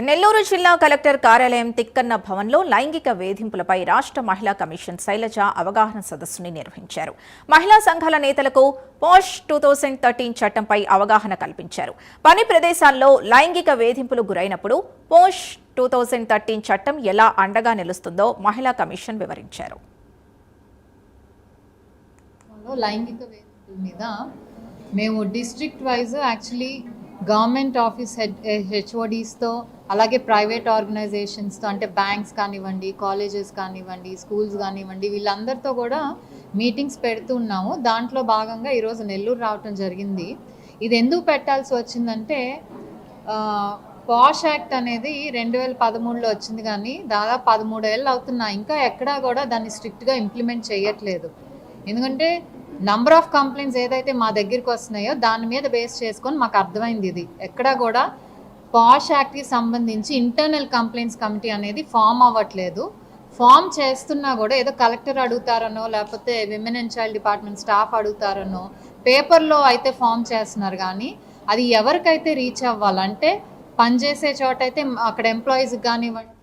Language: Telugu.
నెల్లూరు జిల్లా కలెక్టర్ కార్యాలయం తిక్కన్న భవన్లో లైంగిక వేధింపులపై రాష్ట్ర మహిళా కమిషన్ శైలజ అవగాహన సదస్సుని నిర్వహించారు. మహిళా సంఘాల నేతలకు పోష్ 2013 చట్టంపై అవగాహన కల్పించారు. పని ప్రదేశాల్లో లైంగిక వేధింపులు గురైనప్పుడు పోష్ 2013 చట్టం ఎలా అండగా నిలుస్తుందో మహిళా కమిషన్ వివరించారు. లైంగిక వేధింపుల మీద మేము district wise actually government office హెచ్ఓడీస్తో అలాగే ప్రైవేట్ ఆర్గనైజేషన్స్తో అంటే బ్యాంక్స్ కానివ్వండి, కాలేజెస్ కానివ్వండి, స్కూల్స్ కానివ్వండి, వీళ్ళందరితో కూడా మీటింగ్స్ పెడుతున్నాము. దాంట్లో భాగంగా ఈరోజు నెల్లూరు రావటం జరిగింది. ఇది ఎందుకు పెట్టాల్సి వచ్చిందంటే పాష్ యాక్ట్ అనేది 2013లో వచ్చింది, కానీ దాదాపు 13 ఏళ్ళు అవుతున్నా ఇంకా ఎక్కడా కూడా దాన్ని స్ట్రిక్ట్గా ఇంప్లిమెంట్ చేయట్లేదు. ఎందుకంటే నంబర్ ఆఫ్ కంప్లైంట్స్ ఏదైతే మా దగ్గరికి వస్తున్నాయో దాని మీద బేస్ చేసుకొని మాకు అర్థమైంది ఇది ఎక్కడా కూడా పాష్ యాక్ట్కి సంబంధించి ఇంటర్నల్ కంప్లైంట్స్ కమిటీ అనేది ఫామ్ అవ్వట్లేదు. ఫామ్ చేస్తున్నా కూడా ఏదో కలెక్టర్ అడుగుతారనో లేకపోతే women and child department staff అడుగుతారనో పేపర్లో అయితే ఫామ్ చేస్తున్నారు, కానీ అది ఎవరికైతే రీచ్ అవ్వాలంటే పనిచేసే చోట అయితే అక్కడ ఎంప్లాయీస్కి కానివ్వండి